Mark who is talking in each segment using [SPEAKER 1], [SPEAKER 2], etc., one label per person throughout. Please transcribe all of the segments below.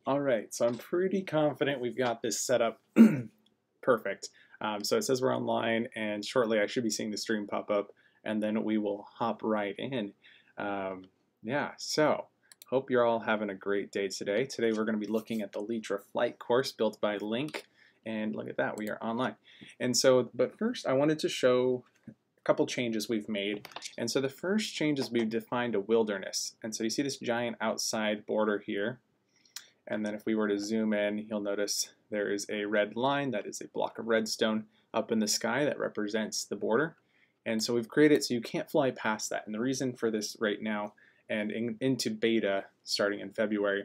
[SPEAKER 1] All right, so I'm pretty confident we've got this set up perfect. So it says we're online, and shortly I should be seeing the stream pop up, and then we will hop right in. Yeah, so hope you're all having a great day today. Today we're going to be looking at the Elytra flight course built by Link, and look at that, we are online. And so, but first I wanted to show a couple changes we've made. And so the first change is we've defined a wilderness. And so you see this giant outside border here. And then if we were to zoom in, you'll notice there is a red line, that is a block of redstone up in the sky that represents the border. And so we've created it so you can't fly past that. And the reason for this right now and into beta starting in February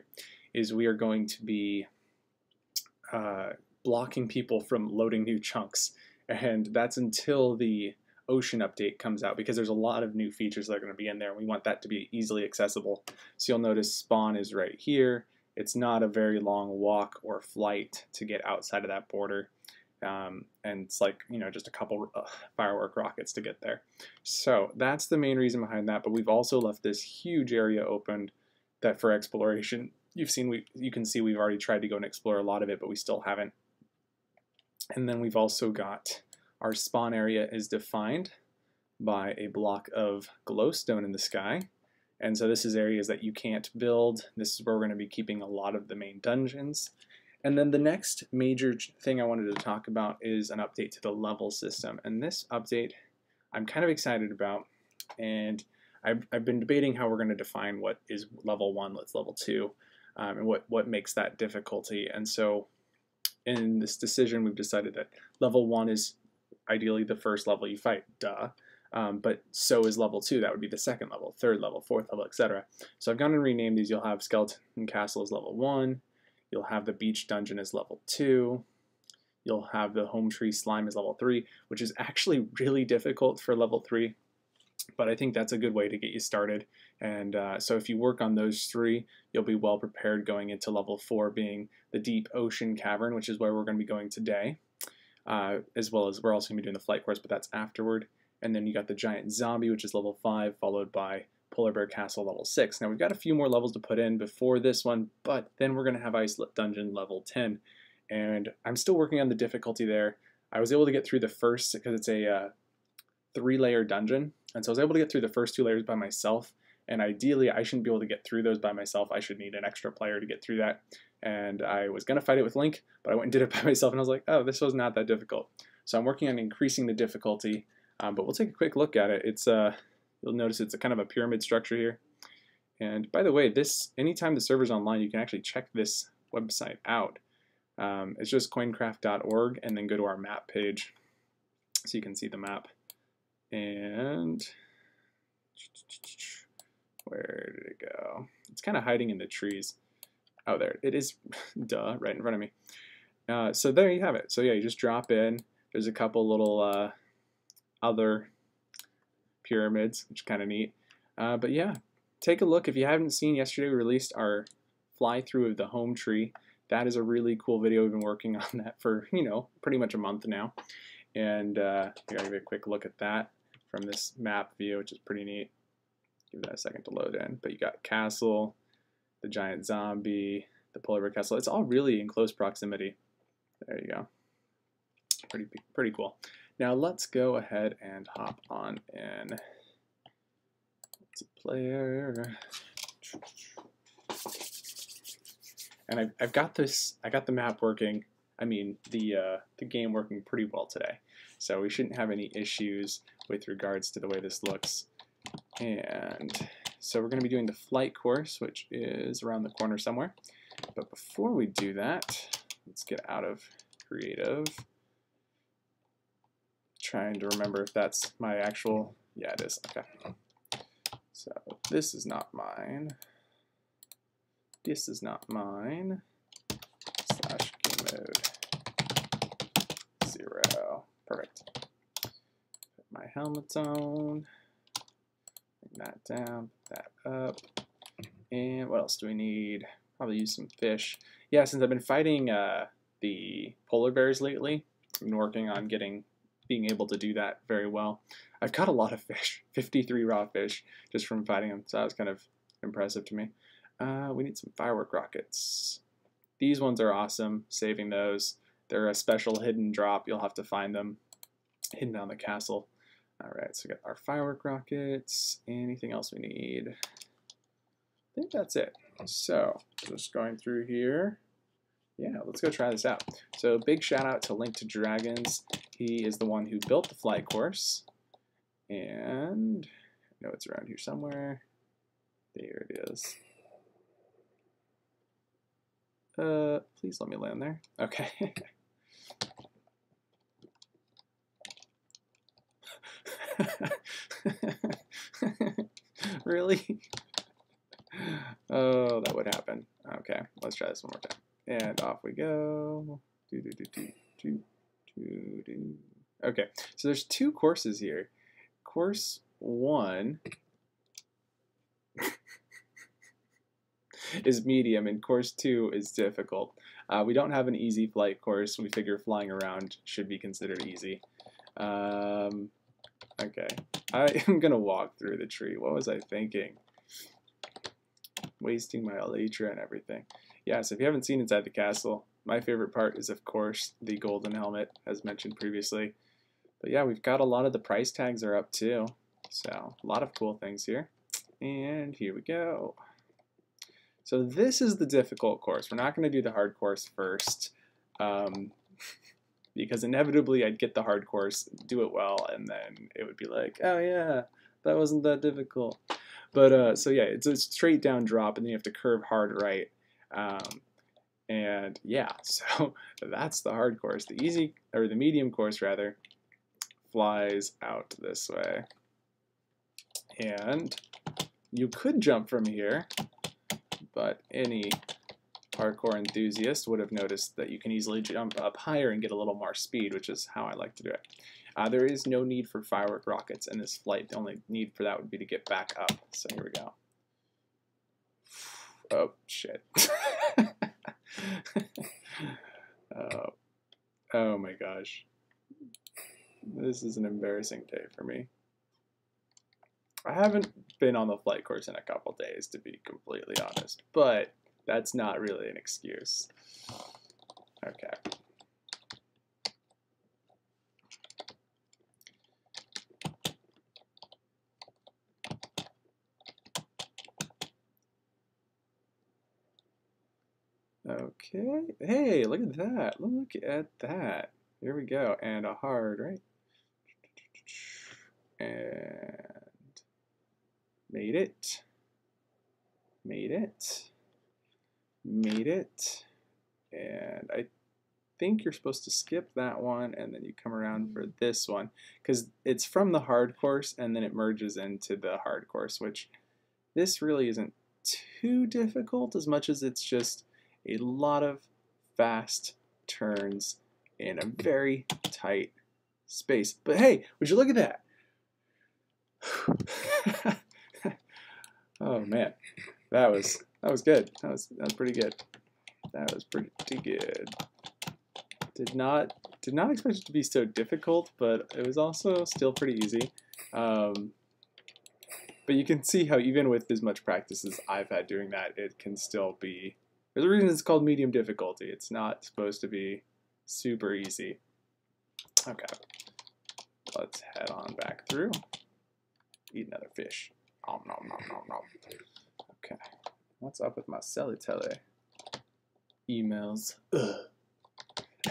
[SPEAKER 1] is we are going to be blocking people from loading new chunks. And that's until the ocean update comes out, because there's a lot of new features that are going to be in there. And we want that to be easily accessible. So you'll notice spawn is right here. It's not a very long walk or flight to get outside of that border. And it's like, just a couple firework rockets to get there. So that's the main reason behind that. But we've also left this huge area open that for exploration, you can see we've already tried to go and explore a lot of it, but we still haven't. And then we've also got our spawn area is defined by a block of glowstone in the sky. And so this is areas that you can't build. This is where we're going to be keeping a lot of the main dungeons. And then the next major thing I wanted to talk about is an update to the level system. And this update I'm kind of excited about. And I've been debating how we're going to define what is level 1, what's level 2, and what makes that difficulty. And so in this decision, we've decided that level 1 is ideally the first level you fight, duh. But so is level 2. That would be the second level, third level, fourth level, etc. So I've gone and renamed these. You'll have Skeleton Castle as level 1. You'll have the Beach Dungeon as level 2. You'll have the Home Tree Slime as level 3, which is actually really difficult for level 3. But I think that's a good way to get you started. And so if you work on those 3, you'll be well prepared going into level 4, being the Deep Ocean Cavern, which is where we're going to be going today. As well as we're also going to be doing the flight course, but that's afterward. And then you got the Giant Zombie, which is level 5, followed by Polar Bear Castle level 6. Now we've got a few more levels to put in before this one, but then we're going to have Ice Dungeon level 10. And I'm still working on the difficulty there. I was able to get through the first, because it's a 3-layer dungeon. And so I was able to get through the first 2 layers by myself. And ideally, I shouldn't be able to get through those by myself. I should need an extra player to get through that. And I was going to fight it with Link, but I went and did it by myself. And I was like, oh, this was not that difficult. So I'm working on increasing the difficulty. But we'll take a quick look at it. It's you'll notice it's a kind of a pyramid structure here. And by the way, anytime the server's online, you can actually check this website out. It's just coincraft.org, and then go to our map page so you can see the map. And where did it go? It's kind of hiding in the trees. Oh, there it is. Duh, right in front of me. So there you have it. So yeah, you just drop in. There's a couple little other pyramids, which is kind of neat. But yeah, take a look. If you haven't seen, yesterday we released our fly through of the home tree. That is a really cool video. We've been working on that for, pretty much a month now. And here, I'll give you a quick look at that from this map view, which is pretty neat. Give that a second to load in. But you got Castle, the Giant Zombie, the Polar Bear Castle. It's all really in close proximity. There you go. Pretty cool. Now let's go ahead and hop on in. Multiplayer. And I got the map working. I mean the game working pretty well today. So we shouldn't have any issues with regards to the way this looks. And so we're going to be doing the flight course, which is around the corner somewhere. But before we do that, let's get out of creative. Trying to remember if that's my actual, yeah, it is. Okay. So this is not mine. This is not mine. / game mode 0. Perfect. Put my helmet on. Bring that down. Put that up. And what else do we need? Probably use some fish. Yeah, since I've been fighting the polar bears lately, I've been working on being able to do that very well. I've caught a lot of fish, 53 raw fish, just from fighting them, so that was kind of impressive to me. We need some firework rockets. These ones are awesome, saving those. They're a special hidden drop. You'll have to find them hidden on the castle. All right, so we got our firework rockets. Anything else we need? I think that's it. So just going through here. Yeah, let's go try this out. So big shout out to Link to Dragons. He is the one who built the flight course. And I know it's around here somewhere. There it is. Please let me land there. Okay. Really? Oh, that would happen. Okay, let's try this one more time. And off we go. Okay, so there's two courses here. Course 1 is medium, and course 2 is difficult. We don't have an easy flight course. We figure flying around should be considered easy. Okay, I am gonna walk through the tree. What was I thinking? Wasting my Elytra and everything. Yeah, so if you haven't seen inside the castle, my favorite part is, of course, the golden helmet, as mentioned previously. But yeah, we've got a lot of the price tags are up too. So a lot of cool things here. And here we go. So this is the difficult course. We're not going to do the hard course first. Because inevitably I'd get the hard course, do it well, and then it would be like, oh yeah, that wasn't that difficult. But so yeah, it's a straight down drop, and then you have to curve hard right. And yeah, so that's the hard course. The easy, or the medium course rather, flies out this way. And you could jump from here, but any parkour enthusiast would have noticed that you can easily jump up higher and get a little more speed, which is how I like to do it. There is no need for firework rockets in this flight. The only need for that would be to get back up. So here we go. Oh, shit. Oh my gosh. This is an embarrassing day for me. I haven't been on the flight course in a couple days, to be completely honest, but that's not really an excuse. Okay. Okay. Hey, look at that. Look at that. Here we go. And a hard, right? And made it. Made it. Made it. And I think you're supposed to skip that one and then you come around for this one because it's from the hard course and then it merges into the hard course, which this really isn't too difficult as much as it's just a lot of fast turns in a very tight space. But hey, would you look at that? Oh man, that was good. That was pretty good. That was pretty good. Did not expect it to be so difficult, but it was also still pretty easy. But you can see how even with as much practice as I've had doing that, it can still be. There's a reason it's called medium difficulty. It's not supposed to be super easy. Okay, let's head on back through. Eat another fish. Nom, nom, nom, nom, nom. Okay, what's up with my Celitele emails? Ugh.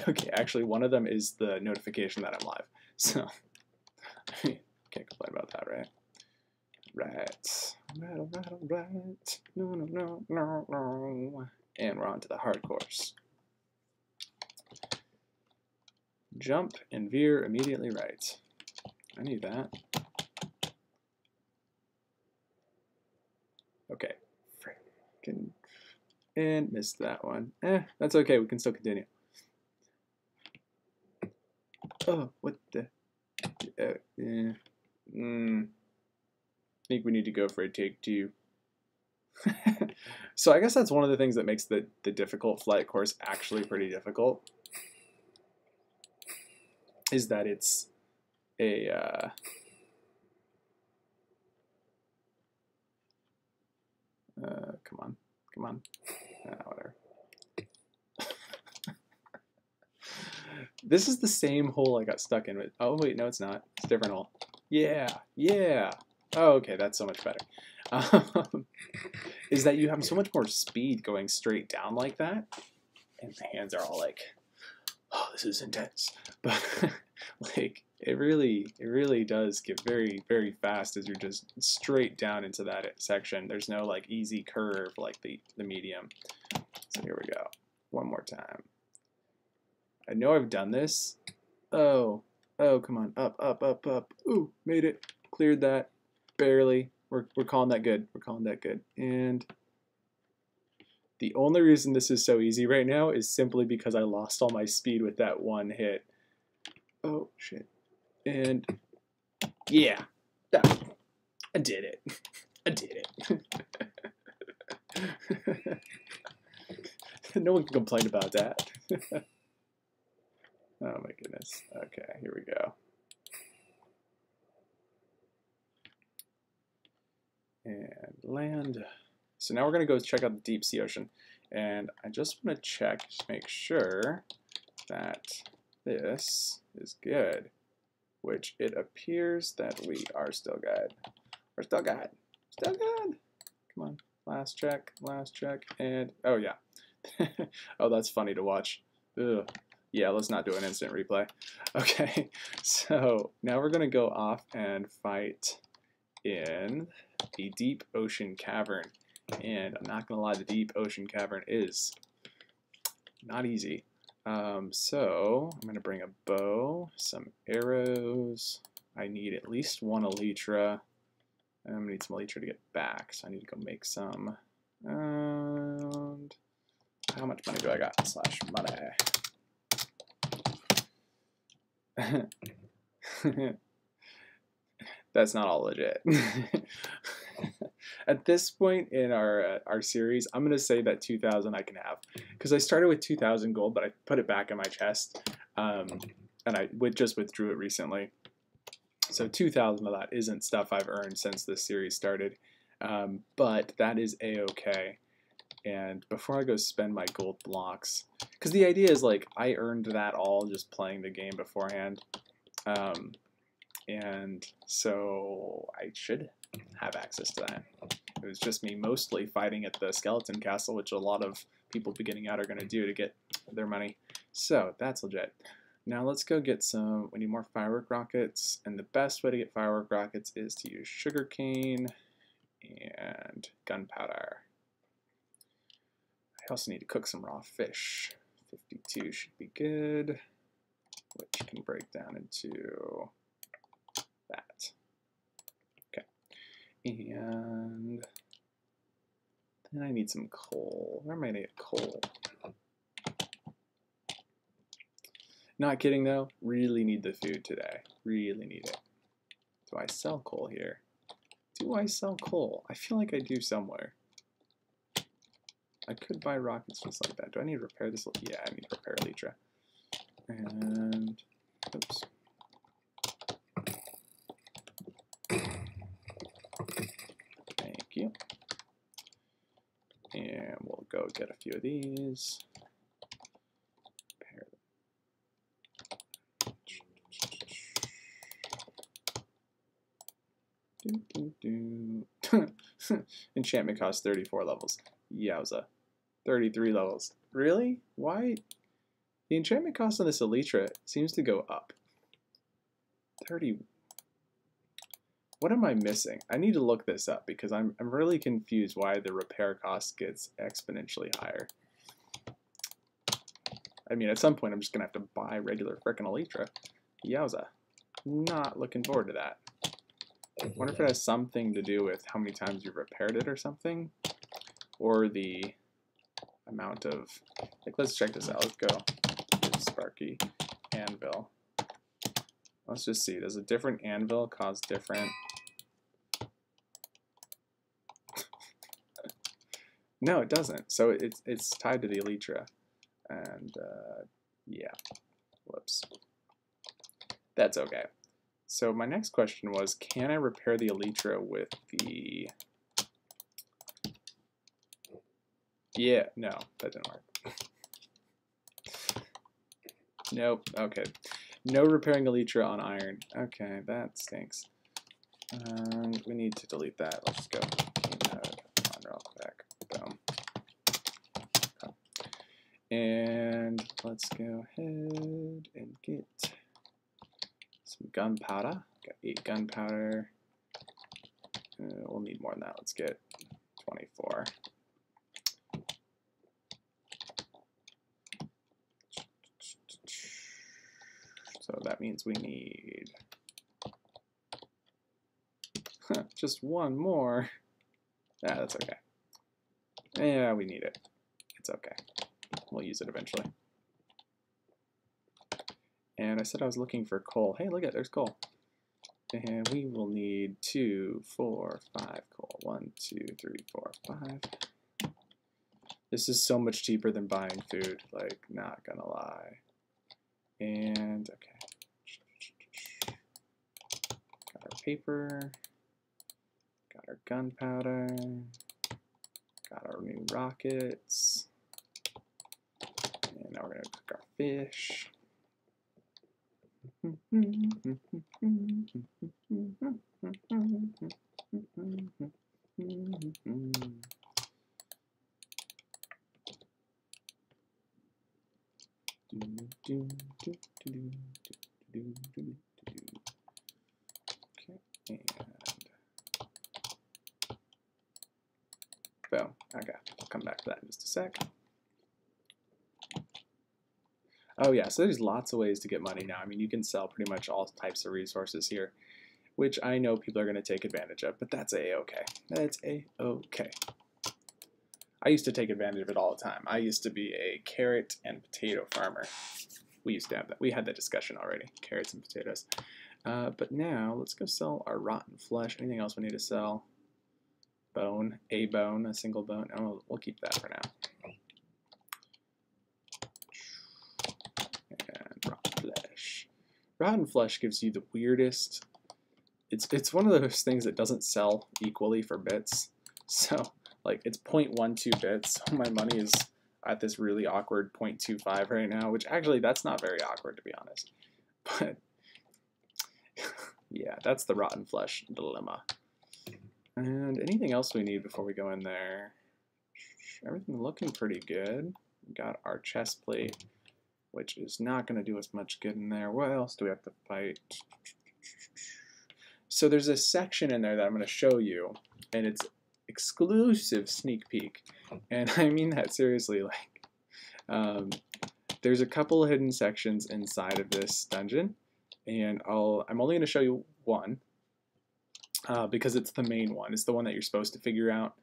[SPEAKER 1] Okay, actually one of them is the notification that I'm live. So, can't complain about that, right? Right. No. And we're on to the hard course. Jump and veer immediately right. I knew that. Okay. And missed that one. That's okay, we can still continue. Oh, what the? I think we need to go for a take 2. So I guess that's one of the things that makes the difficult flight course actually pretty difficult. Is that it's a come on. Whatever. This is the same hole I got stuck in with. Oh wait, no, it's not. It's a different hole. Yeah, yeah. Oh, okay, that's so much better. Is that you have so much more speed going straight down like that, and the hands are all like, oh, this is intense. But like it really does get very, very fast as you're just straight down into that section. There's no like easy curve like the medium. So here we go. One more time. I know I've done this. Oh, come on. Up, up, up, up. Ooh, made it. Cleared that. Barely. We're calling that good. We're calling that good. And the only reason this is so easy right now is simply because I lost all my speed with that one hit. Oh, shit. And yeah, I did it. I did it. No one can complain about that. Oh my goodness. Okay, here we go. And land. So now we're going to go check out the deep sea ocean. And I just want to check to make sure that this is good, which it appears that we are still good. We're still good. Still good. Come on. Last check, and oh yeah. Oh, that's funny to watch. Ugh. Yeah, let's not do an instant replay. Okay, so now we're going to go off and fight in a deep ocean cavern. And I'm not going to lie, the deep ocean cavern is not easy. So I'm going to bring a bow, some arrows. I need at least one elytra. I'm going to need some elytra to get back, so I need to go make some. And how much money do I got? Slash money. That's not all legit. At this point in our series, I'm gonna say that 2,000 I can have, because I started with 2,000 gold, but I put it back in my chest, and I just withdrew it recently. So 2,000 of that isn't stuff I've earned since this series started, but that is a-okay. And before I go spend my gold blocks, because the idea is like I earned that all just playing the game beforehand, and so I should have access to that. It was just me mostly fighting at the skeleton castle, which a lot of people beginning out are going to do to get their money. So that's legit. Now let's go get some. We need more firework rockets, and the best way to get firework rockets is to use sugarcane and gunpowder. I also need to cook some raw fish. 52 should be good, which can break down into that. Okay. And then I need some coal. Where am I going to get coal? Not kidding though, really need the food today. Really need it. Do I sell coal here? Do I sell coal? I feel like I do somewhere. I could buy rockets just like that. Do I need to repair this? Yeah, I need to repair Elytra. And, oops. Thank you. And we'll go get a few of these. Repair them. Enchantment costs 34 levels. Yowza. 33 levels. Really? Why? The enchantment cost on this Elytra seems to go up. 30. What am I missing? I need to look this up because I'm really confused why the repair cost gets exponentially higher. I mean, at some point I'm just gonna have to buy regular frickin' Elytra. Yowza. Not looking forward to that. I wonder if it has something to do with how many times you've repaired it or something, or the amount of, like, let's check this out. Let's go Sparky anvil. Let's just see, does a different anvil cause different? No, it doesn't. So it's tied to the Elytra, and yeah, whoops. That's okay. So my next question was, can I repair the Elytra with the... Yeah, no, that didn't work. Nope. Okay. No repairing Elytra on iron. Okay, that stinks. We need to delete that. Let's just go clean that on real quick. Boom. Okay. And let's go ahead and get some gunpowder. Got 8 gunpowder. We'll need more than that. Let's get 24. So that means we need just one more. Yeah, that's okay. Yeah, we need it. It's okay. We'll use it eventually. And I said I was looking for coal. Hey, look at it, there's coal. And we will need 2, 4, 5 coal. 1, 2, 3, 4, 5. This is so much cheaper than buying food, like, not gonna lie. And, okay. Got our paper. Got our gunpowder. Got our new rockets. And now we're gonna cook our fish. Okay, and boom. Okay, I'll come back to that in just a sec. Oh yeah, so there's lots of ways to get money now. I mean, you can sell pretty much all types of resources here, which I know people are going to take advantage of, but that's a-okay. That's a-okay. I used to take advantage of it all the time. I used to be a carrot and potato farmer. We used to have that. We had that discussion already, carrots and potatoes. But now, let's go sell our rotten flesh. Anything else we need to sell? Bone, a single bone. Oh, we'll keep that for now. Rotten flesh gives you the weirdest. It's one of those things that doesn't sell equally for bits. So like it's 0.12 bits. So my money is at this really awkward 0.25 right now, which actually that's not very awkward to be honest. But yeah, that's the rotten flesh dilemma. And anything else we need before we go in there? Everything looking pretty good. We got our chest plate, which is not going to do us much good in there. What else do we have to fight? So there's a section in there that I'm going to show you, and it's exclusive sneak peek. And I mean that seriously. Like, there's a couple of hidden sections inside of this dungeon, and I'm only going to show you one because it's the main one. It's the one that you're supposed to figure out.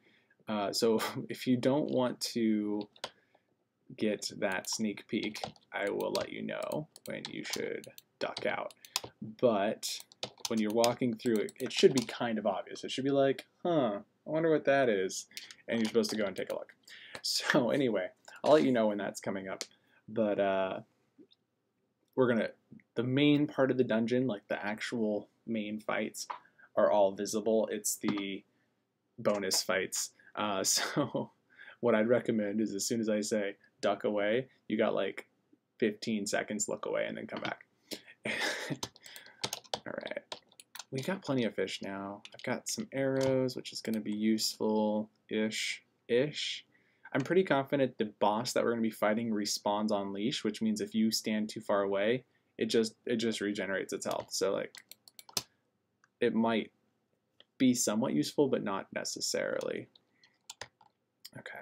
[SPEAKER 1] So if you don't want to get that sneak peek, I will let you know when you should duck out. But when you're walking through it, it should be kind of obvious. It should be like, huh, I wonder what that is. And you're supposed to go and take a look. So anyway, I'll let you know when that's coming up. But the main part of the dungeon, like the actual main fights, are all visible. It's the bonus fights. So what I'd recommend is as soon as I say duck away, you got like 15 seconds, look away, and then come back. Alright, we got plenty of fish now. I've got some arrows, which is going to be useful-ish. I'm pretty confident the boss that we're going to be fighting respawns on leash, which means if you stand too far away, it just regenerates its health. So like, it might be somewhat useful, but not necessarily. Okay.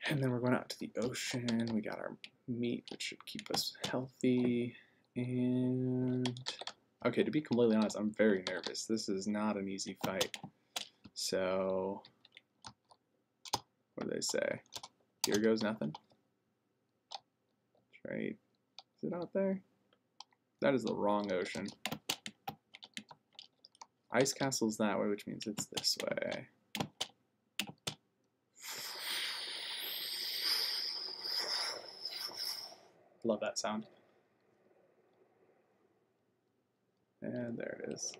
[SPEAKER 1] And then we're going out to the ocean. We got our meat, which should keep us healthy. And okay, to be completely honest, I'm very nervous. This is not an easy fight. So what do they say? Here goes nothing. That's right. Is it out there? That is the wrong ocean. Ice Castle's that way, which means it's this way. Love that sound. And there it is.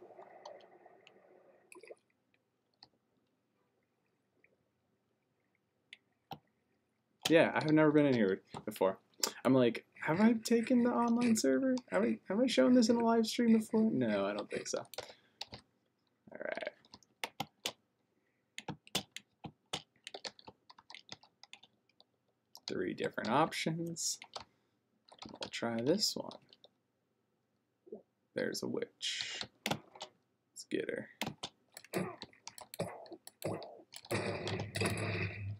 [SPEAKER 1] Yeah, I have never been in here before. I'm like, have I taken the online server? Have I shown this in a live stream before? No, I don't think so. All right. Three different options. We'll try this one. There's a witch. Let's get her.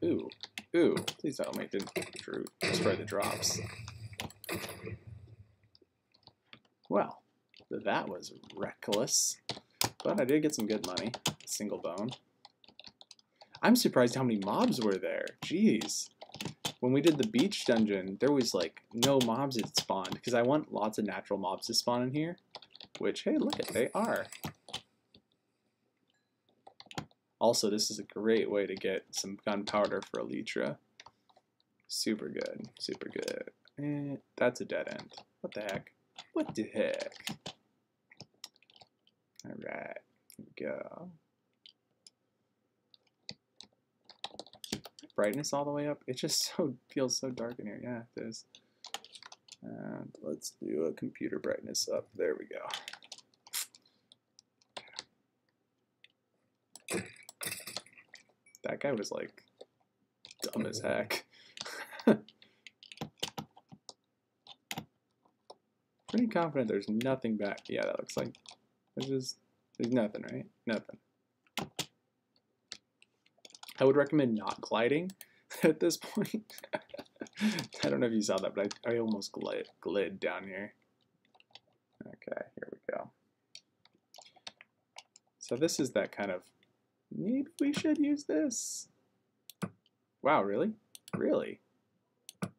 [SPEAKER 1] Ooh, ooh, please don't make the destroy the drops. Well, that was reckless, but I did get some good money. Single bone. I'm surprised how many mobs were there. Jeez. When we did the beach dungeon, there was like no mobs that spawned because I want lots of natural mobs to spawn in here, which, hey, look at, they are. Also, this is a great way to get some gunpowder for Elytra. Super good, super good. That's a dead end. What the heck? What the heck? Alright, here we go. Brightness all the way up. It just feels so dark in here. Yeah, it is. And let's do a computer brightness up. There we go. That guy was like dumb as heck. Pretty confident there's nothing back. Yeah, that looks like there's nothing, right? Nothing. I would recommend not gliding at this point. I don't know if you saw that, but I almost glid down here. Okay, here we go. So this is that kind of, maybe we should use this. Wow, really? Really?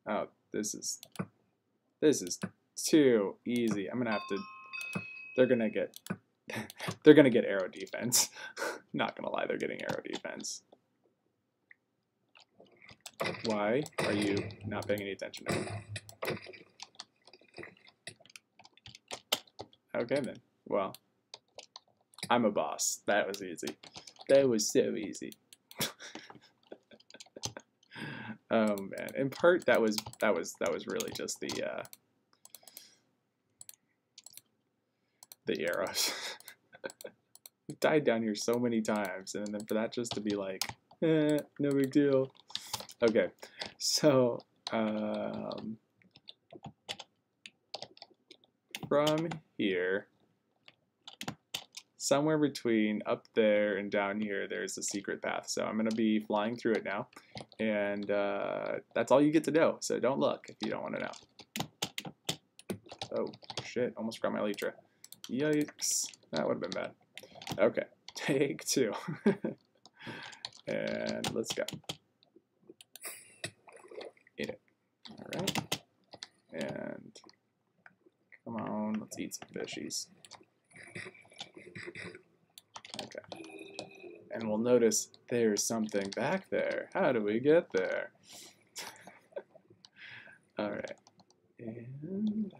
[SPEAKER 1] Oh, this is too easy. I'm gonna have to, they're gonna get arrow defense. Not gonna lie, they're getting arrow defense. Why are you not paying any attention to me? Okay then. Well, I'm a boss. That was easy. That was so easy. Oh man. In part, that was really just the arrows. We've died down here so many times, and then for that just to be like, no big deal. Okay, so from here, somewhere between up there and down here, there's a secret path. So I'm gonna be flying through it now, and that's all you get to know. So don't look if you don't want to know. Oh shit! Almost forgot my Elytra. Yikes! That would have been bad. Okay, take two, and let's go. Eat it. All right, and come on, let's eat some fishies. Okay, and we'll notice there's something back there. How do we get there? All right, and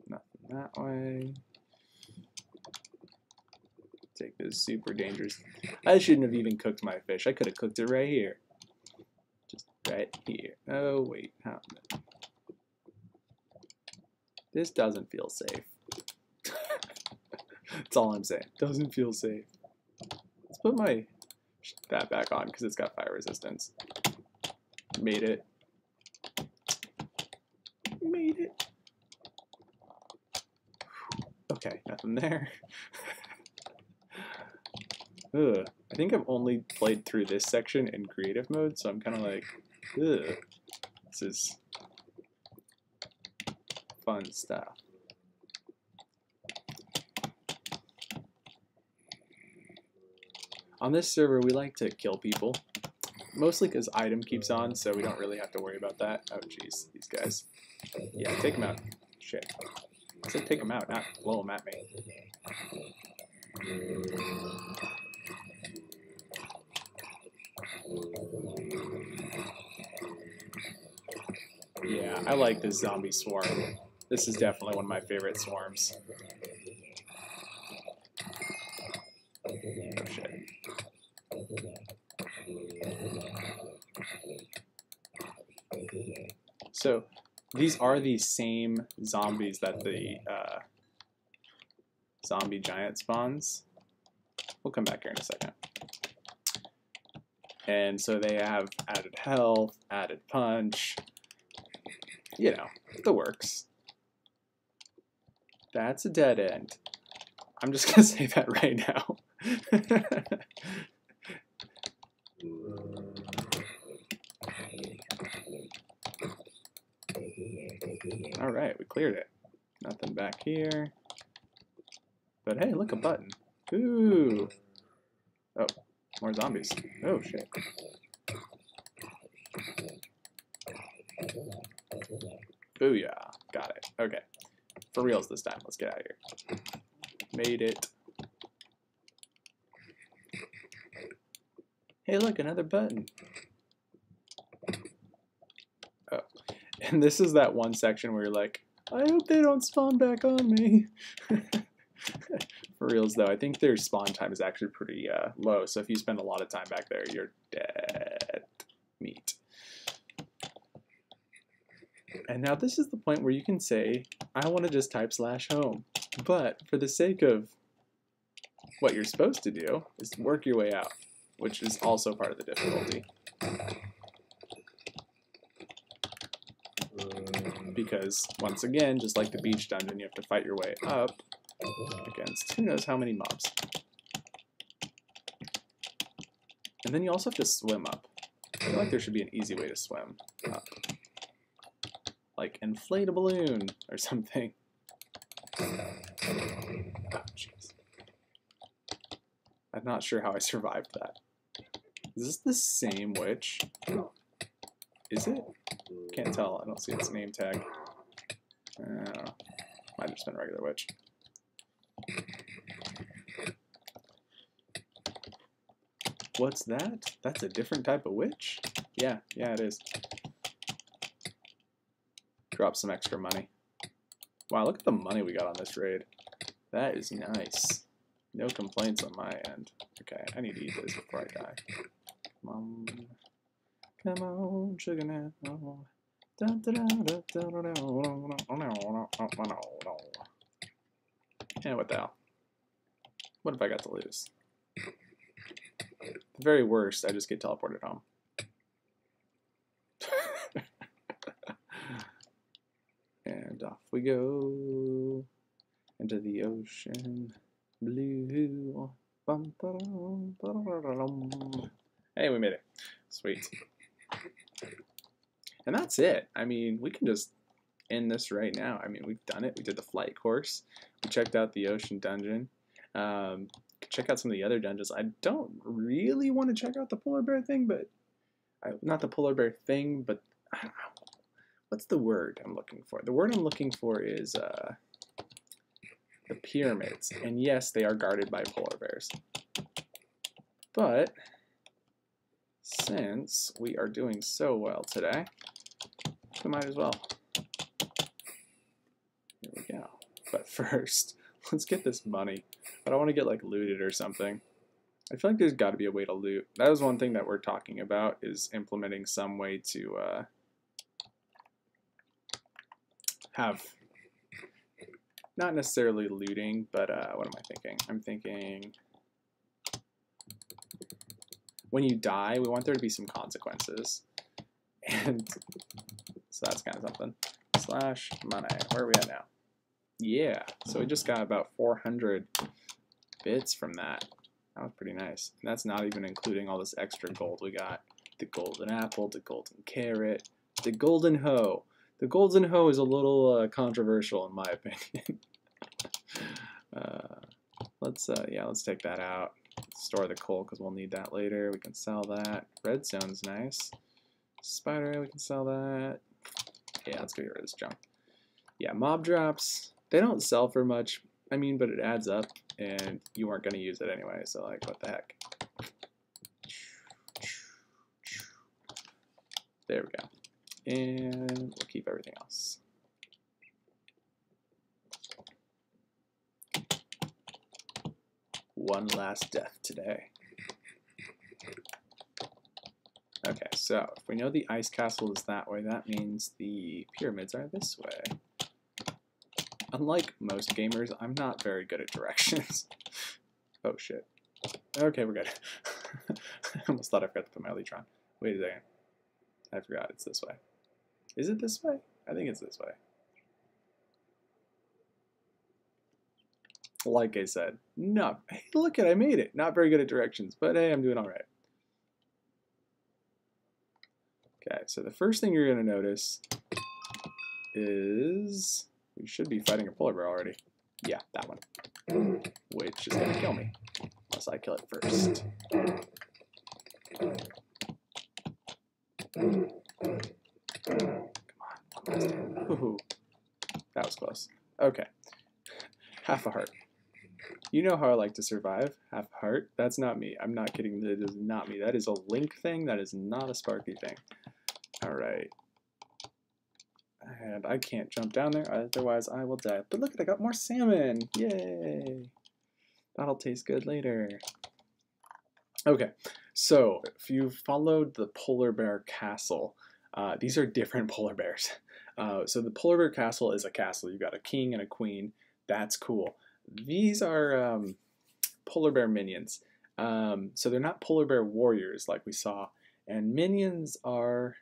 [SPEAKER 1] nothing that way. Take this super dangerous. I shouldn't have even cooked my fish. I could have cooked it right here. Just right here. Oh, wait. How? This doesn't feel safe. That's all I'm saying. Doesn't feel safe. Let's put that back on because it's got fire resistance. Made it. Made it. Okay, nothing there. Ugh. I think I've only played through this section in creative mode, so I'm kind of like, ugh. This is fun stuff. On this server, we like to kill people, mostly because item keeps on, so we don't really have to worry about that. Oh, jeez, these guys. Yeah, take them out. Shit. I said take them out, not blow them at me. Yeah, I like this zombie swarm. This is definitely one of my favorite swarms. Oh shit. So these are the same zombies that the zombie giant spawns. We'll come back here in a second. And so they have added health, added punch, you know, the works. That's a dead end. I'm just gonna say that right now. All right, we cleared it. Nothing back here. But hey, look, a button. Ooh. Oh, more zombies. Oh, shit. Booyah. Got it. Okay. For reals this time. Let's get out of here. Made it. Hey, look, another button. Oh. And this is that one section where you're like, I hope they don't spawn back on me. For reals, though, I think their spawn time is actually pretty low, so if you spend a lot of time back there, you're dead meat. And now this is the point where you can say, I want to just type /home. But for the sake of what you're supposed to do, is work your way out, which is also part of the difficulty. Because, once again, just like the beach dungeon, you have to fight your way up against who knows how many mobs. And then you also have to swim up. I feel like there should be an easy way to swim up. Like inflate a balloon or something. Oh, jeez. I'm not sure how I survived that. Is this the same witch? Is it? Can't tell. I don't see its name tag. I don't know. Might have just been a regular witch. What's that? That's a different type of witch? Yeah, it is. Drop some extra money. Wow, look at the money we got on this raid. That is nice. No complaints on my end. Okay, I need to eat this before I die. Come on, sugar now. And what the hell? What if I got to lose? At the very worst, I just get teleported home. And off we go into the ocean blue. Hey, we made it. Sweet. And that's it. I mean, we can just end this right now. I mean, we've done it. We did the flight course. We checked out the ocean dungeon. Check out some of the other dungeons. I don't really want to check out the polar bear thing, but not the polar bear thing, but I don't know. What's the word I'm looking for? The word I'm looking for is the pyramids. And yes, they are guarded by polar bears. But since we are doing so well today, we might as well. Here we go. But first, let's get this money. I don't want to get like looted or something. I feel like there's got to be a way to loot. That was one thing that we're talking about, is implementing some way to have not necessarily looting, but what am I thinking? I'm thinking when you die, we want there to be some consequences. And so that's kind of something. /money. Where are we at now? Yeah, so we just got about 400 bits from that. That was pretty nice. And that's not even including all this extra gold we got. The golden apple, the golden carrot, the golden hoe. The golden hoe is a little controversial in my opinion. Let's take that out. Store the coal because we'll need that later. We can sell that. Redstone's nice. Spider, we can sell that. Yeah, let's get rid of this junk. Yeah, mob drops. They don't sell for much. I mean, but it adds up, and you aren't going to use it anyway. So, like, what the heck? There we go. And we'll keep everything else. One last death today. Okay, so if we know the ice castle is that way, that means the pyramids are this way. Unlike most gamers, I'm not very good at directions. Oh shit. Okay, we're good. I almost thought I forgot to put my Elytra on. Wait a second. I forgot it's this way. Is it this way? I think it's this way. Like I said, no. Hey, look I made it. Not very good at directions, but hey, I'm doing all right. Okay, so the first thing you're going to notice is we should be fighting a polar bear already. Yeah, that one. Which is going to kill me. Unless I kill it first. Come on. Ooh, that was close. Okay. Half a heart. You know how I like to survive. Half a heart. That's not me. I'm not kidding. That is not me. That is a Link thing. That is not a Sparky thing. Alright. And I can't jump down there, otherwise I will die. But look, I got more salmon! Yay! That'll taste good later. Okay, so if you followed the polar bear castle, these are different polar bears. So the polar bear castle is a castle. You got a king and a queen. That's cool. These are polar bear minions. So they're not polar bear warriors like we saw. And minions are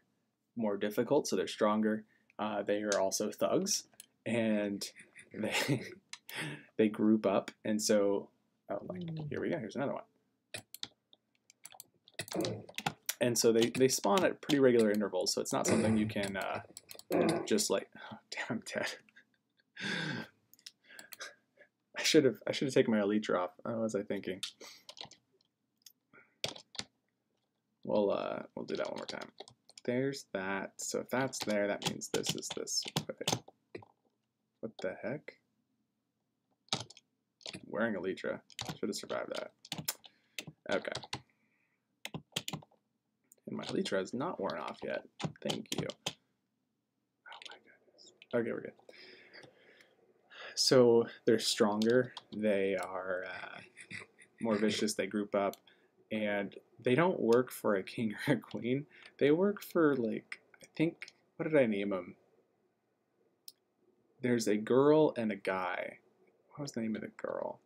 [SPEAKER 1] more difficult, so they're stronger. They are also thugs, and they group up, and so here we go. Here's another one. And so they spawn at pretty regular intervals, so it's not something you can just like. Oh, damn, I'm dead. I should have taken my Elytra off. What was I thinking? We'll do that one more time. There's that. So if that's there, that means this is this. What the heck? I'm wearing Elytra. Should have survived that. Okay. And my Elytra is not worn off yet. Thank you. Oh my goodness. Okay, we're good. So they're stronger. They are more vicious. They group up. And they don't work for a king or a queen. They work for, like, I think, what did I name them? There's a girl and a guy. What was the name of the girl?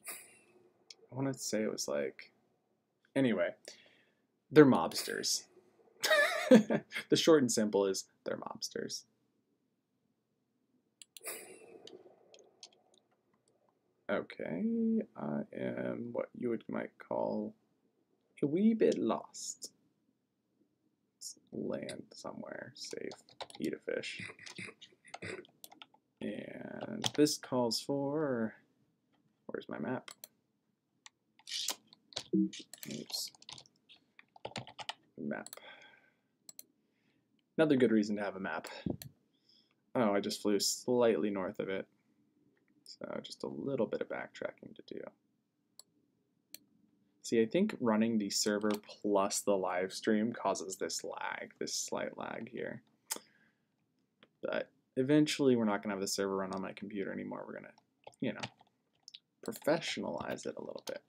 [SPEAKER 1] I want to say it was like... Anyway, they're mobsters. The short and simple is they're mobsters. Okay, I am what you might call a wee bit lost. Let's land somewhere safe, eat a fish. And this calls for, where's my map? Oops. Map. Another good reason to have a map. Oh, I just flew slightly north of it. So just a little bit of backtracking to do. See, I think running the server plus the live stream causes this lag, this slight lag here. But eventually we're not going to have the server run on my computer anymore. We're going to, you know, professionalize it a little bit.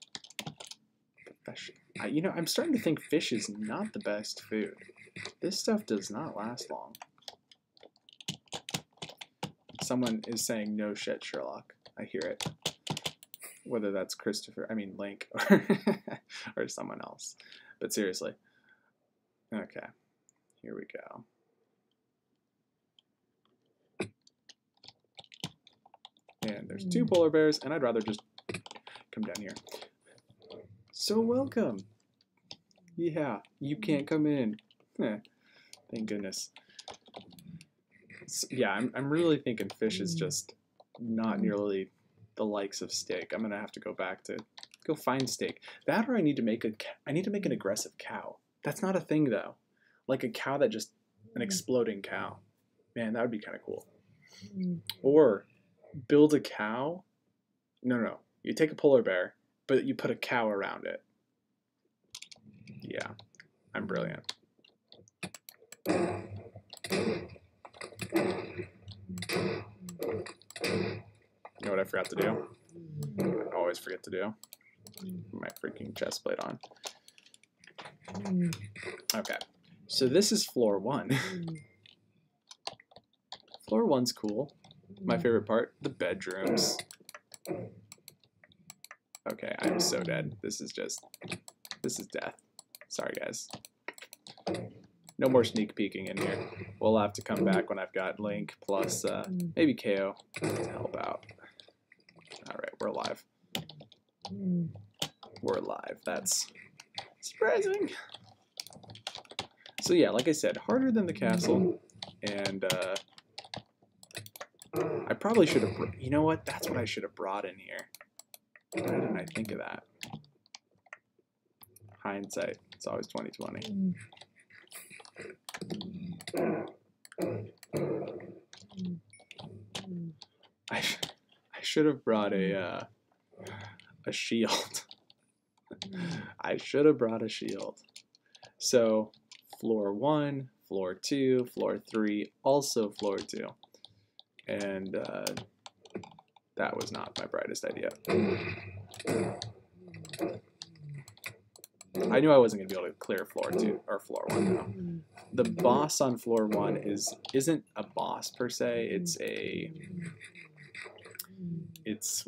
[SPEAKER 1] You know, I'm starting to think fish is not the best food. This stuff does not last long. Someone is saying no shit, Sherlock. I hear it. Whether that's Link, or someone else. But seriously. Okay. Here we go. And there's 2 polar bears, and I'd rather just come down here. So welcome. Yeah, you can't come in. Thank goodness. So, yeah, I'm really thinking fish is just not nearly the likes of steak. I'm gonna have to go back to go find steak. That, or I need to make an aggressive cow. That's not a thing though. Like a cow that just an exploding cow. Man, that would be kind of cool. Or build a cow. No. You take a polar bear, but you put a cow around it. Yeah, I'm brilliant. You know what I forgot to do? I always forget to do. Put my freaking chest plate on. Okay, so this is floor 1. Floor 1's cool. My favorite part, the bedrooms. Okay, I'm so dead. This is death. Sorry, guys. No more sneak peeking in here. We'll have to come back when I've got Link plus maybe KO to help out. All right, we're live. We're live. That's surprising. So yeah, like I said, harder than the castle, and I probably should have. You know what? That's what I should have brought in here. Why didn't I think of that? Hindsight. It's always 20/20. I should have brought a shield. I should have brought a shield. So floor 1, floor 2, floor 3, also floor 2, and that was not my brightest idea. I knew I wasn't going to be able to clear floor 2 or floor 1 though. The boss on floor 1 isn't a boss per se. It's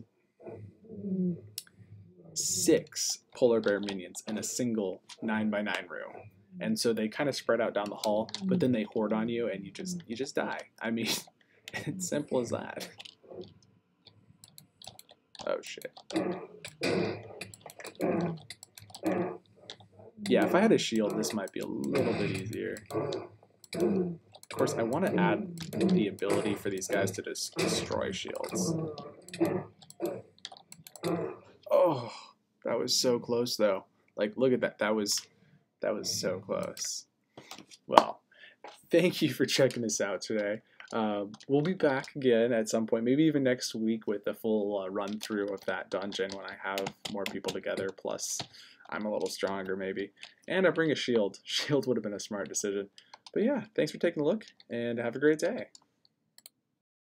[SPEAKER 1] 6 polar bear minions in a single 9x9 room, and so they kind of spread out down the hall, but then they horde on you, and you just die. I mean, it's simple as that. Oh shit. Yeah, if I had a shield, this might be a little bit easier. Of course, I want to add the ability for these guys to just destroy shields. Oh, that was so close, though. Like, look at that. That was so close. Well, thank you for checking this out today. We'll be back again at some point, maybe even next week, with a full run through of that dungeon when I have more people together, plus I'm a little stronger maybe. And I bring a shield. Shield would have been a smart decision. But yeah, thanks for taking a look, and have a great day.